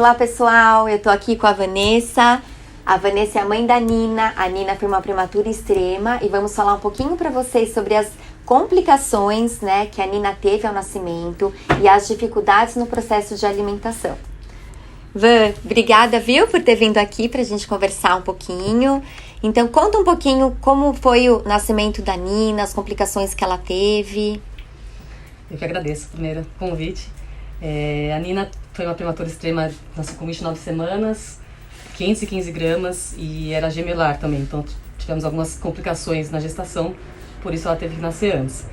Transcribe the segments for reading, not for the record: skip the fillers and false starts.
Olá pessoal, eu tô aqui com a Vanessa. A Vanessa é a mãe da Nina. A Nina foi uma prematura extrema e vamos falar um pouquinho para vocês sobre as complicações, né, que a Nina teve ao nascimento e as dificuldades no processo de alimentação. Van, obrigada, viu, por ter vindo aqui pra gente conversar um pouquinho. Então, conta um pouquinho como foi o nascimento da Nina, as complicações que ela teve. Eu que agradeço, primeiro, o convite. A Nina foi uma prematura extrema, nasceu com 29 semanas, 515 gramas e era gemelar também. Então, tivemos algumas complicações na gestação, por isso ela teve que nascer antes.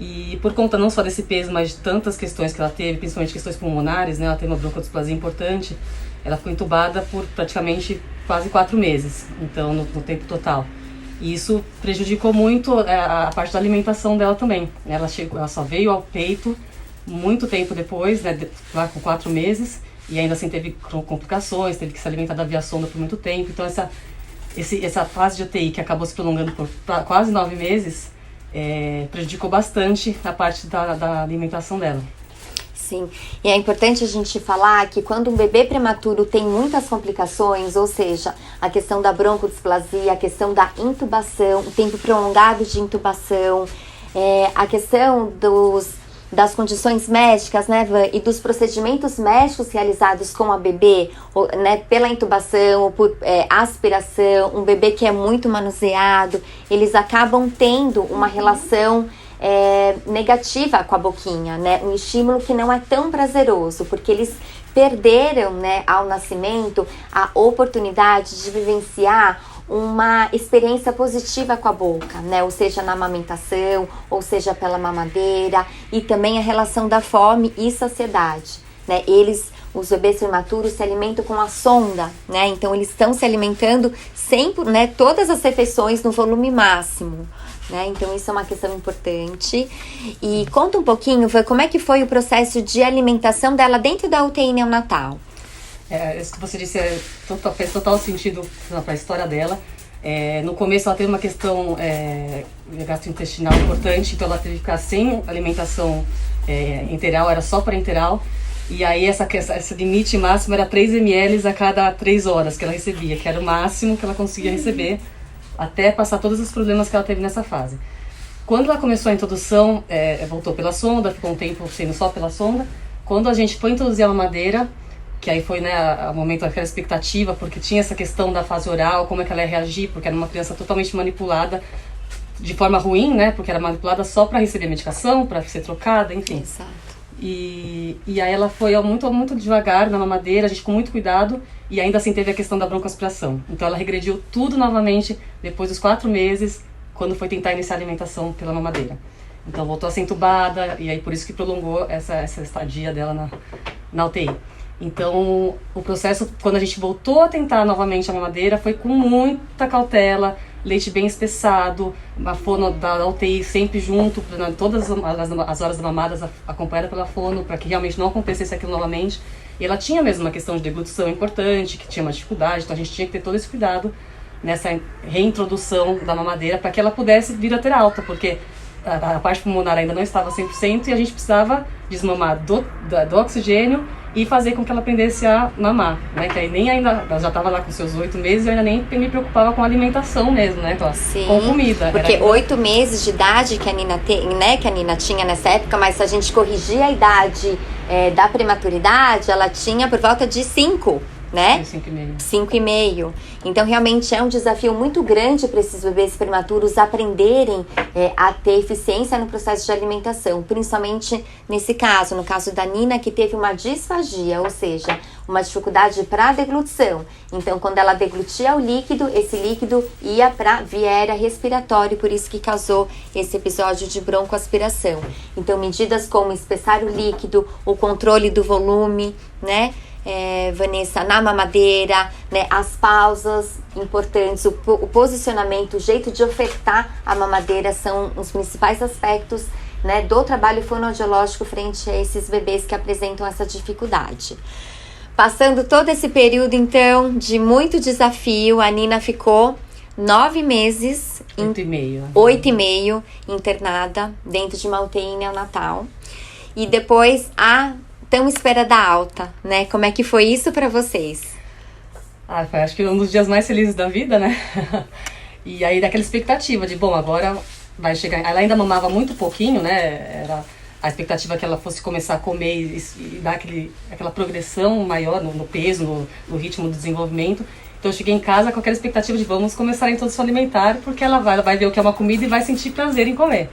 E por conta não só desse peso, mas de tantas questões que ela teve, principalmente questões pulmonares, né? Ela teve uma broncodisplasia importante, ela ficou entubada por praticamente quase 4 meses, então no tempo total. E isso prejudicou muito a parte da alimentação dela também. Ela só veio ao peito muito tempo depois, né? Lá com 4 meses, e ainda assim teve complicações, teve que se alimentar da via sonda por muito tempo. Então essa fase de UTI que acabou se prolongando por quase 9 meses, prejudicou bastante a parte da alimentação dela. Sim, e é importante a gente falar que quando um bebê prematuro tem muitas complicações, ou seja, a questão da broncodisplasia, a questão da intubação, o tempo prolongado de intubação, a questão das condições médicas, né, Van, e dos procedimentos médicos realizados com a bebê, né, pela intubação ou por aspiração, um bebê que é muito manuseado, eles acabam tendo uma relação negativa com a boquinha, né, um estímulo que não é tão prazeroso, porque eles perderam, né, ao nascimento a oportunidade de vivenciar uma experiência positiva com a boca, né? Ou seja, na amamentação, ou seja, pela mamadeira, e também a relação da fome e saciedade, né? Os bebês prematuros se alimentam com a sonda, né? Então eles estão se alimentando sempre, né? Todas as refeições no volume máximo, né? Então isso é uma questão importante. E conta um pouquinho, como é que foi o processo de alimentação dela dentro da UTI neonatal? Isso que você disse fez total sentido para a história dela. No começo ela teve uma questão gastrointestinal importante, então ela teve que ficar sem alimentação enteral, era só para enteral. E aí esse limite máximo era 3 ml a cada 3 horas que ela recebia, que era o máximo que ela conseguia receber até passar todos os problemas que ela teve nessa fase. Quando ela começou a introdução, voltou pela sonda, ficou um tempo sendo só pela sonda. Quando a gente foi introduzir a mamadeira, que aí foi, né, o momento daquela expectativa, porque tinha essa questão da fase oral, como é que ela ia reagir, porque era uma criança totalmente manipulada de forma ruim, né, porque era manipulada só para receber medicação, para ser trocada, enfim. Exato. E aí ela foi muito, muito devagar na mamadeira, a gente com muito cuidado, e ainda assim teve a questão da broncoaspiração. Então ela regrediu tudo novamente depois dos 4 meses, quando foi tentar iniciar a alimentação pela mamadeira. Então voltou a ser entubada, e aí por isso que prolongou essa estadia dela na UTI. Então, o processo, quando a gente voltou a tentar novamente a mamadeira, foi com muita cautela, leite bem espessado, a fono da UTI sempre junto, todas as horas da mamada acompanhada pela fono, para que realmente não acontecesse aquilo novamente. E ela tinha mesmo uma questão de deglutição importante, que tinha uma dificuldade, então a gente tinha que ter todo esse cuidado nessa reintrodução da mamadeira para que ela pudesse vir a ter alta, porque a parte pulmonar ainda não estava 100% e a gente precisava desmamar do oxigênio e fazer com que ela aprendesse a mamar, né? Que aí nem ainda, ela já estava lá com seus 8 meses e eu ainda nem me preocupava com a alimentação mesmo, né? Com comida. Porque 8 meses de idade que a Nina né? Que a Nina tinha nessa época, mas se a gente corrigir a idade da prematuridade, ela tinha por volta de 5. Né? 5,5. Então, realmente é um desafio muito grande para esses bebês prematuros aprenderem a ter eficiência no processo de alimentação, principalmente nesse caso, no caso da Nina, que teve uma disfagia, ou seja, uma dificuldade para a deglutição. Então, quando ela deglutia o líquido, esse líquido ia para a via aérea respiratória, por isso que causou esse episódio de broncoaspiração. Então, medidas como espessar o líquido, o controle do volume, né? Vanessa, na mamadeira, né, as pausas importantes, o posicionamento, o jeito de ofertar a mamadeira são os principais aspectos, né, do trabalho fonoaudiológico frente a esses bebês que apresentam essa dificuldade. Passando todo esse período, então, de muito desafio, a Nina ficou 9 meses, 8,5 internada dentro de uma UTI neonatal. E depois a tão esperada alta, né? Como é que foi isso para vocês? Foi acho que um dos dias mais felizes da vida, né? E aí daquela expectativa de, bom, agora vai chegar... Ela ainda mamava muito pouquinho, né? Era a expectativa que ela fosse começar a comer e dar aquela progressão maior no peso, no ritmo do desenvolvimento. Então eu cheguei em casa com aquela expectativa de vamos começar a introdução alimentar, porque ela vai ver o que é uma comida e vai sentir prazer em comer.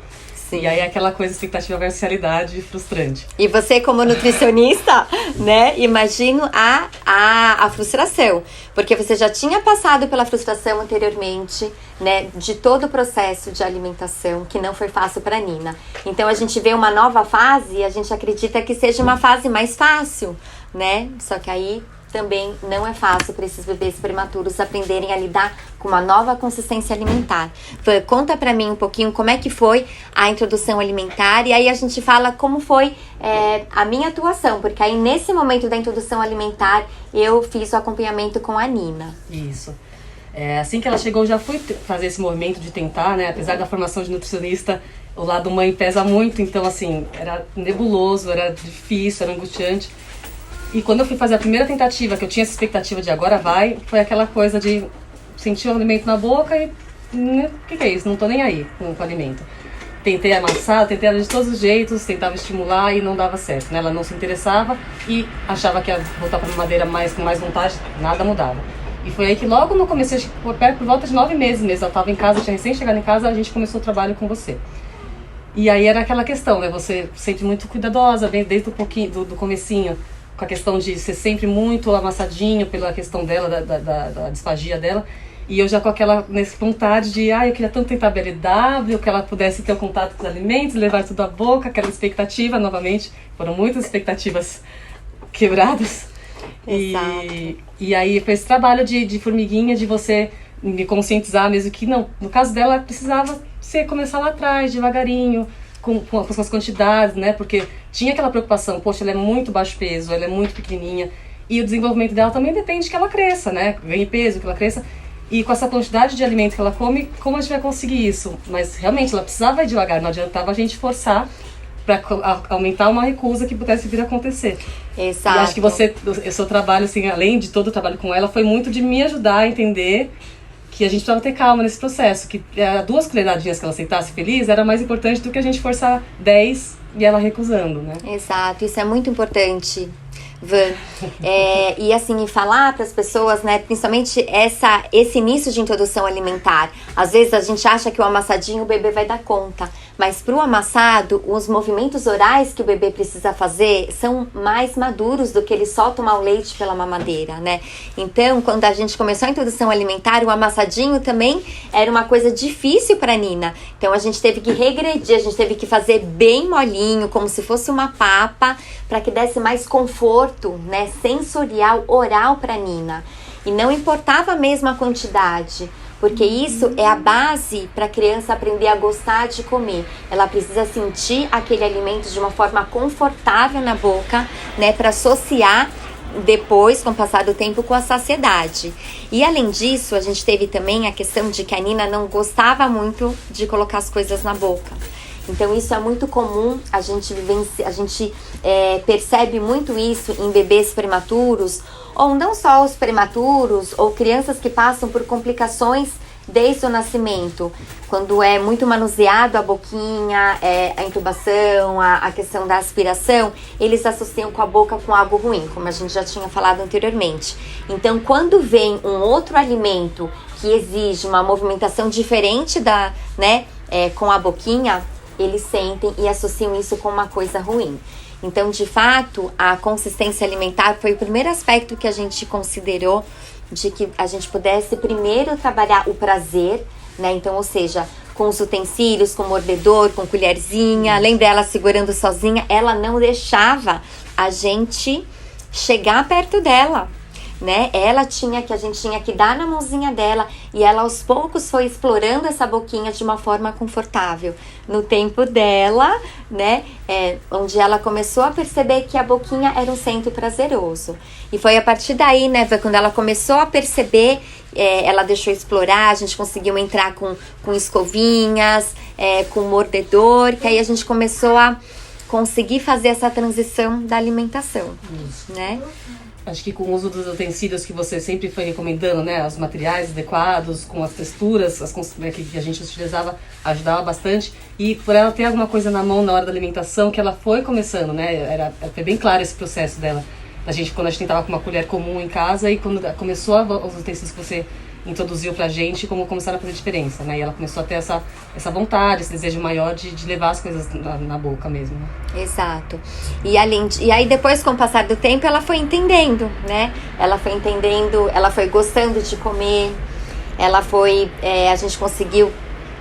Sim. E aí aquela coisa, expectativa versus realidade, frustrante. E você como nutricionista, né, imagino a frustração, porque você já tinha passado pela frustração anteriormente, né, de todo o processo de alimentação, que não foi fácil para Nina. Então a gente vê uma nova fase e a gente acredita que seja uma fase mais fácil, né, só que aí também não é fácil para esses bebês prematuros aprenderem a lidar com uma nova consistência alimentar. Conta para mim um pouquinho como é que foi a introdução alimentar e aí a gente fala como foi a minha atuação, porque aí nesse momento da introdução alimentar eu fiz o acompanhamento com a Nina. Isso. Assim que ela chegou, eu já fui fazer esse movimento de tentar, né? Apesar da formação de nutricionista, o lado mãe pesa muito, então assim, era nebuloso, era difícil, era angustiante. E quando eu fui fazer a primeira tentativa, que eu tinha essa expectativa de agora vai, foi aquela coisa de sentir o alimento na boca e... O que é isso? Não tô nem aí com o alimento. Tentei amassar, tentei ela de todos os jeitos, tentava estimular e não dava certo, né? Ela não se interessava e achava que ia voltar para a mamadeira com mais vontade, nada mudava. E foi aí que logo no começo, por volta de 9 meses mesmo, ela estava em casa, tinha recém chegado em casa, a gente começou o trabalho com você. E aí era aquela questão, né? Você sempre muito cuidadosa, desde do comecinho, com a questão de ser sempre muito amassadinho pela questão dela, da disfagia dela. E eu já com aquela vontade de, eu queria tanto tentar BLW, que ela pudesse ter o contato com os alimentos, levar tudo à boca, aquela expectativa, novamente. Foram muitas expectativas quebradas. E aí foi esse trabalho de formiguinha, de você me conscientizar mesmo que não, no caso dela precisava começar lá atrás, devagarinho, com as quantidades, né? Porque tinha aquela preocupação, poxa, ela é muito baixo peso, ela é muito pequenininha. E o desenvolvimento dela também depende que ela cresça, né? Ganhe peso, que ela cresça. E com essa quantidade de alimento que ela come, como a gente vai conseguir isso? Mas realmente ela precisava ir devagar, não adiantava a gente forçar para aumentar uma recusa que pudesse vir a acontecer. Exato. E acho que o seu trabalho, assim, além de todo o trabalho com ela, foi muito de me ajudar a entender que a gente precisava ter calma nesse processo, que 2 colheradinhas que ela aceitasse feliz era mais importante do que a gente forçar 10 e ela recusando, né? Exato, isso é muito importante, Van. E assim, falar para as pessoas, né, principalmente esse início de introdução alimentar. Às vezes a gente acha que o amassadinho o bebê vai dar conta, mas para o amassado, os movimentos orais que o bebê precisa fazer são mais maduros do que ele só tomar o leite pela mamadeira, né? Então, quando a gente começou a introdução alimentar, o amassadinho também era uma coisa difícil para Nina. Então, a gente teve que regredir, a gente teve que fazer bem molinho, como se fosse uma papa, para que desse mais conforto, né, sensorial, oral para Nina. E não importava mesmo a quantidade, porque isso é a base para a criança aprender a gostar de comer. Ela precisa sentir aquele alimento de uma forma confortável na boca, né, para associar depois, com o passar do tempo, com a saciedade. E além disso, a gente teve também a questão de que a Nina não gostava muito de colocar as coisas na boca. Então isso é muito comum, a gente percebe muito isso em bebês prematuros, ou não só os prematuros, ou crianças que passam por complicações desde o nascimento, quando é muito manuseado a boquinha, a intubação, a questão da aspiração, eles associam com a boca com algo ruim, como a gente já tinha falado anteriormente. Então, quando vem um outro alimento que exige uma movimentação diferente com a boquinha, eles sentem e associam isso com uma coisa ruim. Então, de fato, a consistência alimentar foi o primeiro aspecto que a gente considerou de que a gente pudesse primeiro trabalhar o prazer, né? Então, ou seja, com os utensílios, com mordedor, com colherzinha. Lembra ela segurando sozinha? Ela não deixava a gente chegar perto dela, né? A gente tinha que dar na mãozinha dela e ela aos poucos foi explorando essa boquinha de uma forma confortável. No tempo dela, né? Onde ela começou a perceber que a boquinha era um centro prazeroso. E foi a partir daí, né, quando ela começou a perceber, ela deixou explorar, a gente conseguiu entrar com escovinhas, com mordedor, que aí a gente começou a conseguir fazer essa transição da alimentação, né? Acho que com o uso dos utensílios que você sempre foi recomendando, né? Os materiais adequados, com as texturas que a gente utilizava, ajudava bastante. E por ela ter alguma coisa na mão na hora da alimentação, que ela foi começando, né? Foi bem claro esse processo dela. Quando a gente tentava com uma colher comum em casa, e quando começou os utensílios que você introduziu pra gente, como começaram a fazer diferença, né? E ela começou a ter essa vontade, esse desejo maior de levar as coisas na boca mesmo, né? Exato. E aí depois, com o passar do tempo, ela foi entendendo, né? Ela foi gostando de comer, a gente conseguiu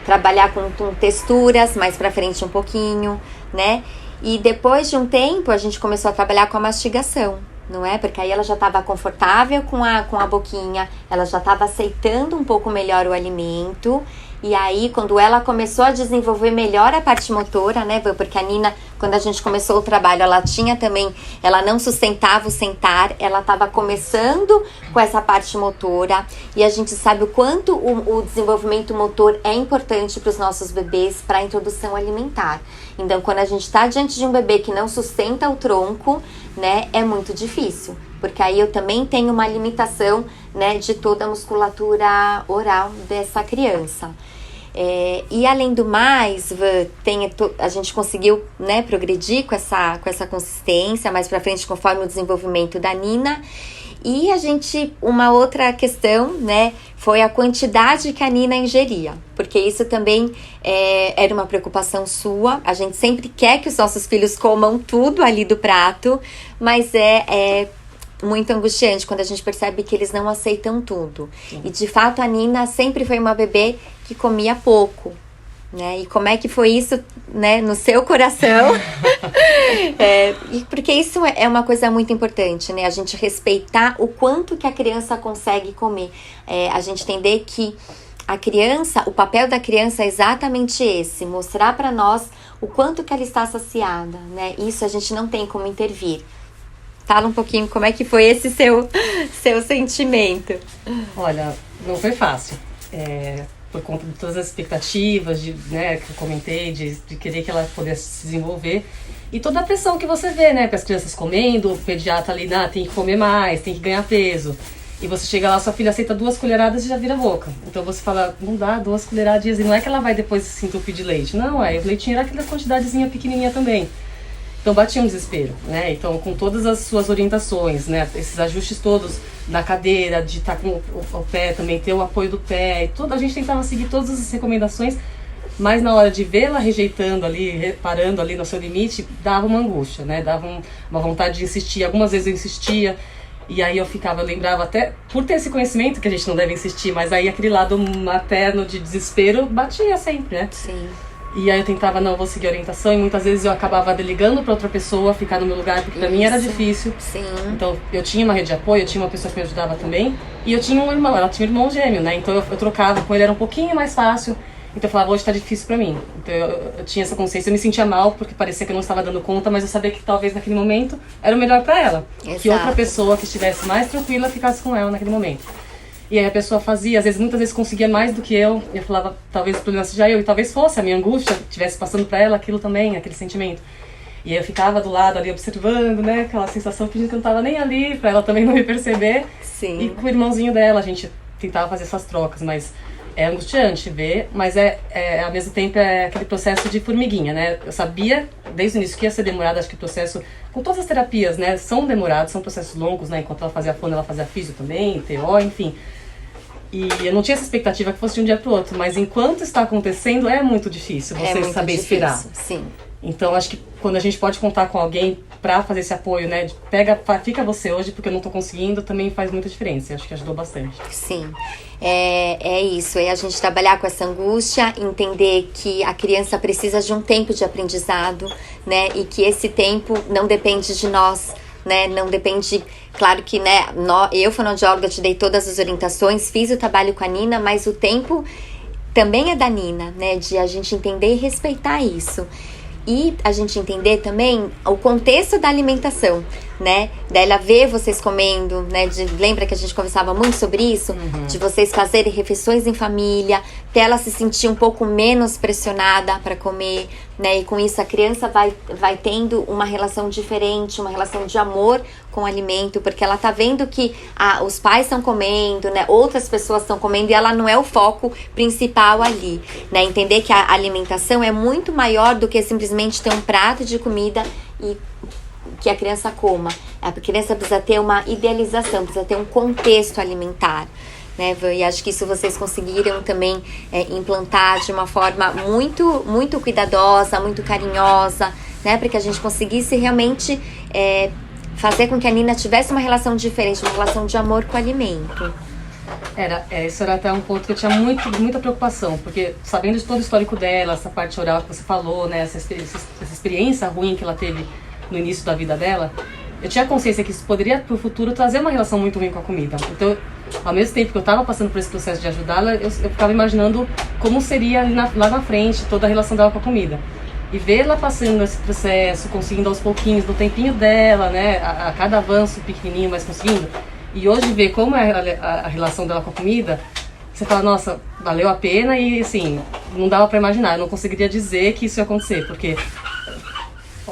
trabalhar com texturas, mais pra frente um pouquinho, né? E depois de um tempo, a gente começou a trabalhar com a mastigação, não é? Porque aí ela já estava confortável com a boquinha, ela já estava aceitando um pouco melhor o alimento. E aí, quando ela começou a desenvolver melhor a parte motora, né? Porque a Nina, quando a gente começou o trabalho, ela não sustentava o sentar, ela estava começando com essa parte motora. E a gente sabe o quanto o desenvolvimento motor é importante para os nossos bebês, para a introdução alimentar. Então, quando a gente está diante de um bebê que não sustenta o tronco, né? É muito difícil. Porque aí eu também tenho uma limitação, né, de toda a musculatura oral dessa criança. E além do mais, a gente conseguiu, né, progredir com essa consistência mais pra frente conforme o desenvolvimento da Nina. E uma outra questão, né, foi a quantidade que a Nina ingeria, porque isso também era uma preocupação sua. A gente sempre quer que os nossos filhos comam tudo ali do prato, mas é muito angustiante quando a gente percebe que eles não aceitam tudo. Sim. E de fato a Nina sempre foi uma bebê que comia pouco, né? E como é que foi isso, né, no seu coração? Porque isso é uma coisa muito importante, né? A gente respeitar o quanto que a criança consegue comer. A gente entender que o papel da criança é exatamente esse, mostrar para nós o quanto que ela está saciada, né? Isso a gente não tem como intervir. Fala um pouquinho como é que foi esse seu sentimento. Olha, não foi fácil. Por conta de todas as expectativas, né, que eu comentei, de querer que ela pudesse se desenvolver. E toda a pressão que você vê, né? Para as crianças comendo, o pediatra ali, tem que comer mais, tem que ganhar peso. E você chega lá, sua filha aceita 2 colheradas e já vira boca. Então você fala, não dá 2 colheradinhas. E não é que ela vai depois se entupir de leite. Não, o leitinho era aquela quantidadezinha pequenininha também. Então batia um desespero, né? Então com todas as suas orientações, né? Esses ajustes todos da cadeira, de estar com o pé também, ter o apoio do pé. A gente tentava seguir todas as recomendações, mas na hora de vê-la rejeitando ali, parando ali no seu limite, dava uma angústia, né? Dava uma vontade de insistir. Algumas vezes eu insistia, e aí eu lembrava até, por ter esse conhecimento que a gente não deve insistir, mas aí aquele lado materno de desespero batia sempre, né? Sim. E aí eu tentava, não, vou seguir a orientação, e muitas vezes eu acabava delegando para outra pessoa ficar no meu lugar, porque pra mim era difícil. Sim. Então eu tinha uma rede de apoio, eu tinha uma pessoa que me ajudava também, e eu tinha um irmão, ela tinha um irmão gêmeo, né? Então eu trocava com ele, era um pouquinho mais fácil. Então eu falava, hoje tá difícil pra mim. Então eu tinha essa consciência, eu me sentia mal, porque parecia que eu não estava dando conta, mas eu sabia que talvez naquele momento era o melhor pra ela. Exato. Que outra pessoa que estivesse mais tranquila ficasse com ela naquele momento. E aí a pessoa fazia, muitas vezes conseguia mais do que eu. E eu falava, talvez o problema seja eu. E talvez fosse a minha angústia, estivesse passando pra ela aquilo também, aquele sentimento. E aí eu ficava do lado ali observando, né? Aquela sensação, fingindo que eu não tava nem ali, pra ela também não me perceber. Sim. E com o irmãozinho dela, a gente tentava fazer essas trocas, mas é angustiante ver. Mas ao mesmo tempo, é aquele processo de formiguinha, né? Eu sabia, desde o início, que ia ser demorado. Acho que o processo, com todas as terapias, né? São demorados, são processos longos, né? Enquanto ela fazia fono, ela fazia físio também, TO, enfim. E eu não tinha essa expectativa que fosse de um dia para o outro, mas enquanto está acontecendo é muito difícil você saber esperar. Sim. Então acho que quando a gente pode contar com alguém para fazer esse apoio, né, fica você hoje porque eu não tô conseguindo, também faz muita diferença. Acho que ajudou bastante. Sim. É isso, é a gente trabalhar com essa angústia, entender que a criança precisa de um tempo de aprendizado, né, e que esse tempo não depende de nós, né, não depende, claro que, né, eu, fonoaudióloga, te dei todas as orientações, fiz o trabalho com a Nina, mas o tempo também é da Nina, né, de a gente entender e respeitar isso. E a gente entender também o contexto da alimentação, né? Dela ver vocês comendo, né? Lembra que a gente conversava muito sobre isso? Uhum. De vocês fazerem refeições em família, pra ela se sentir um pouco menos pressionada para comer, né? E com isso a criança vai tendo uma relação diferente, uma relação de amor com o alimento, porque ela tá vendo que os pais estão comendo, né? Outras pessoas estão comendo e ela não é o foco principal ali, né? Entender que a alimentação é muito maior do que simplesmente ter um prato de comida e que a criança coma. A criança precisa ter uma idealização, precisa ter um contexto alimentar, né? E acho que isso vocês conseguiram também implantar de uma forma muito, muito cuidadosa, muito carinhosa, né? Para que a gente conseguisse realmente fazer com que a Nina tivesse uma relação diferente, uma relação de amor com o alimento. Isso era até um ponto que eu tinha muita preocupação, porque sabendo de todo o histórico dela, essa parte oral que você falou, né? Essa experiência ruim que ela teve no início da vida dela, eu tinha consciência que isso poderia, pro futuro, trazer uma relação muito ruim com a comida. Então, ao mesmo tempo que eu estava passando por esse processo de ajudá-la, eu ficava imaginando como seria lá na frente toda a relação dela com a comida. E ver ela passando esse processo, conseguindo aos pouquinhos, no tempinho dela, né, a cada avanço pequenininho, mas conseguindo. E hoje ver como é a relação dela com a comida, você fala, nossa, valeu a pena e, assim, não dava pra imaginar. Eu não conseguiria dizer que isso ia acontecer, porque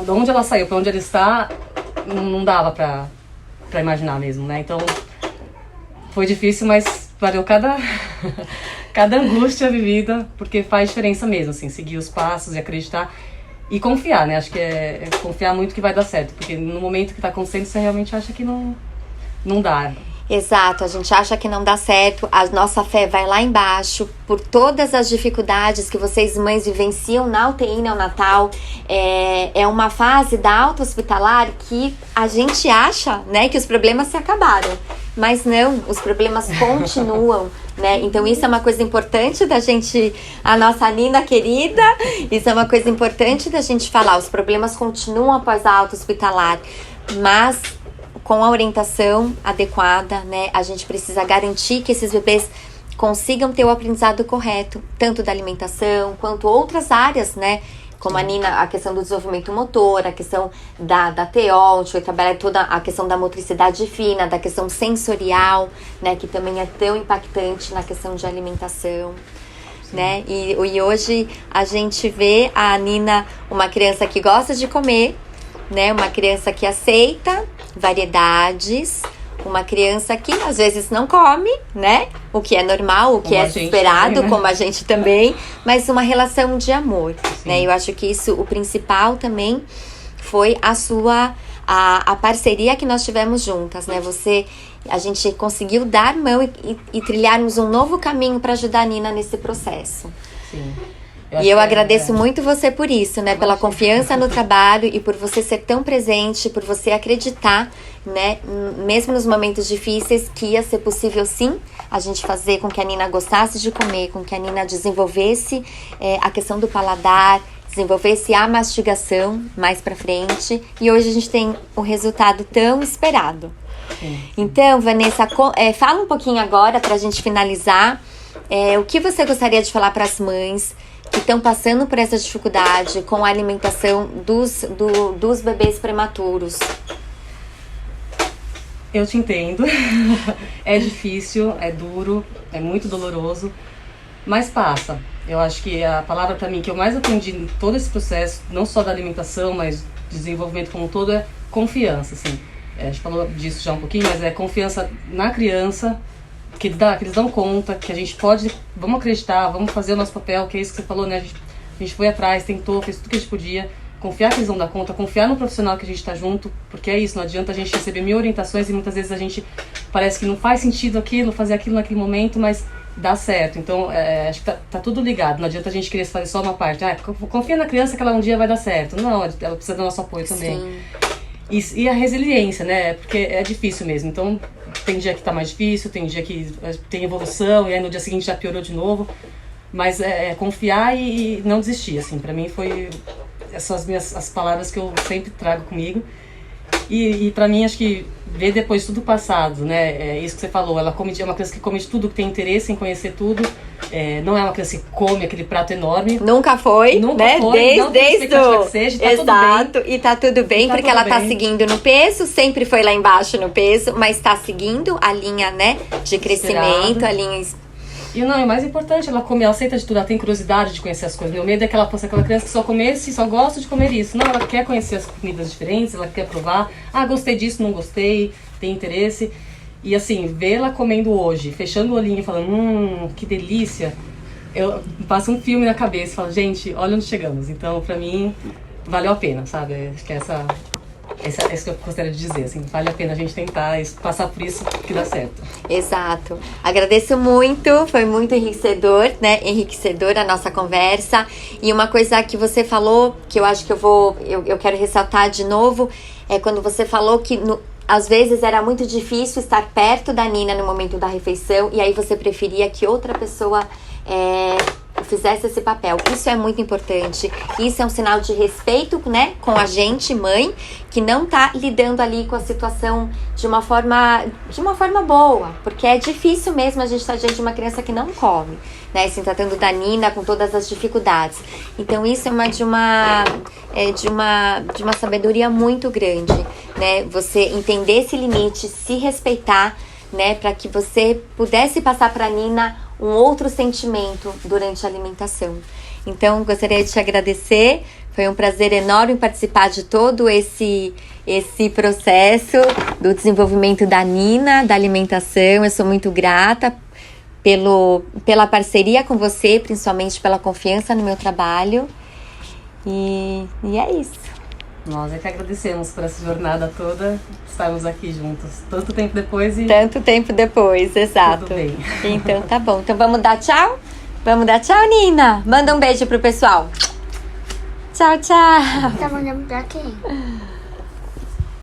de onde ela saiu, pra onde ela está, não dava pra imaginar mesmo, né? Então, foi difícil, mas valeu cada angústia vivida, porque faz diferença mesmo, assim, seguir os passos e acreditar e confiar, né? Acho que é confiar muito que vai dar certo, porque no momento que tá acontecendo, você realmente acha que não dá. Exato, a gente acha que não dá certo, a nossa fé vai lá embaixo por todas as dificuldades que vocês mães vivenciam na UTI neonatal. É uma fase da alta hospitalar que a gente acha, né, que os problemas se acabaram, mas não, os problemas continuam, né? Então isso é uma coisa importante da gente, a nossa Nina querida, isso é uma coisa importante da gente falar, os problemas continuam após a alta hospitalar, mas com a orientação adequada, né, a gente precisa garantir que esses bebês consigam ter o aprendizado correto, tanto da alimentação quanto outras áreas, né, como a Nina, a questão do desenvolvimento motor, a questão da TO, onde foi trabalhar toda a questão da motricidade fina, da questão sensorial, né, que também é tão impactante na questão de alimentação. Né? E hoje a gente vê a Nina, uma criança que gosta de comer, né? Uma criança que aceita variedades, uma criança que às vezes não come, né? O que é normal, o que é esperado, também, né? Como a gente também, mas uma relação de amor, né? Eu acho que isso, o principal também foi a parceria que nós tivemos juntas, né? A gente conseguiu dar mão e trilharmos um novo caminho para ajudar a Nina nesse processo. Sim. Eu agradeço muito você por isso, né? Pela confiança no trabalho e por você ser tão presente, por você acreditar, né? Mesmo nos momentos difíceis, que ia ser possível sim a gente fazer com que a Nina gostasse de comer, com que a Nina desenvolvesse a questão do paladar, desenvolvesse a mastigação mais pra frente. E hoje a gente tem o resultado tão esperado. Sim. Então, Vanessa, fala um pouquinho agora pra gente finalizar. O que você gostaria de falar para as mães que estão passando por essa dificuldade com a alimentação dos bebês prematuros? Eu te entendo. É difícil, é duro, é muito doloroso, mas passa. Eu acho que a palavra para mim que eu mais aprendi em todo esse processo, não só da alimentação, mas desenvolvimento como um todo, é confiança, assim. A gente falou disso já um pouquinho, mas é confiança na criança, que eles dão conta, que a gente pode, vamos acreditar, vamos fazer o nosso papel, que é isso que você falou, né? A gente foi atrás, tentou, fez tudo que a gente podia, confiar que eles vão dar conta, confiar no profissional que a gente tá junto, porque é isso, não adianta a gente receber 1000 orientações e muitas vezes a gente parece que não faz sentido fazer aquilo naquele momento, mas dá certo. Então, acho que tá tudo ligado, não adianta a gente querer fazer só uma parte. Confia na criança que ela um dia vai dar certo. Não, ela precisa do nosso apoio também. E a resiliência, né? Porque é difícil mesmo. Então, tem dia que tá mais difícil, tem dia que tem evolução, e aí no dia seguinte já piorou de novo. Mas confiar e não desistir, assim. Pra mim foi essas as palavras que eu sempre trago comigo. E pra mim, acho que ver depois tudo passado, né? É isso que você falou, ela é uma criança que come de tudo, que tem interesse em conhecer tudo. Não é uma criança que come aquele prato enorme. Nunca foi, né? Desde o... que seja, tá Exato, tudo bem. E tá tudo bem, porque ela tá seguindo no peso, sempre foi lá embaixo no peso, mas tá seguindo a linha, né, de crescimento, a linha... E não, o mais importante, ela come, ela aceita de tudo, ela tem curiosidade de conhecer as coisas. Meu medo é que ela fosse aquela criança que só comesse e só gosta de comer isso. Não, ela quer conhecer as comidas diferentes, ela quer provar. Ah, gostei disso, não gostei, tem interesse. E assim, vê-la comendo hoje, fechando o olhinho e falando, que delícia. Eu passo um filme na cabeça e falo, gente, olha onde chegamos. Então, pra mim, valeu a pena, sabe? Acho que é isso que eu gostaria de dizer, assim, vale a pena a gente tentar passar por isso que dá certo. Exato. Agradeço muito, foi muito enriquecedor, né? Enriquecedor a nossa conversa. E uma coisa que você falou, que eu acho que eu quero ressaltar de novo, é quando você falou que às vezes era muito difícil estar perto da Nina no momento da refeição, e aí você preferia que outra pessoa fizesse esse papel. Isso é muito importante. Isso é um sinal de respeito, né, com a gente, mãe, que não tá lidando ali com a situação de uma forma boa, porque é difícil mesmo a gente estar diante de uma criança que não come, né, se tratando da Nina com todas as dificuldades. Então isso é de uma sabedoria muito grande, né, você entender esse limite, se respeitar, né, para que você pudesse passar para a Nina um outro sentimento durante a alimentação. Então, gostaria de te agradecer. Foi um prazer enorme participar de todo esse processo do desenvolvimento da Nina, da alimentação. Eu sou muito grata pela parceria com você, principalmente pela confiança no meu trabalho. E é isso. Nós é que agradecemos por essa jornada toda, estarmos aqui juntos. Tanto tempo depois, exato. Tudo bem. Então tá bom. Então vamos dar tchau? Vamos dar tchau, Nina? Manda um beijo pro pessoal. Tchau, tchau. Tá mandando pra quem?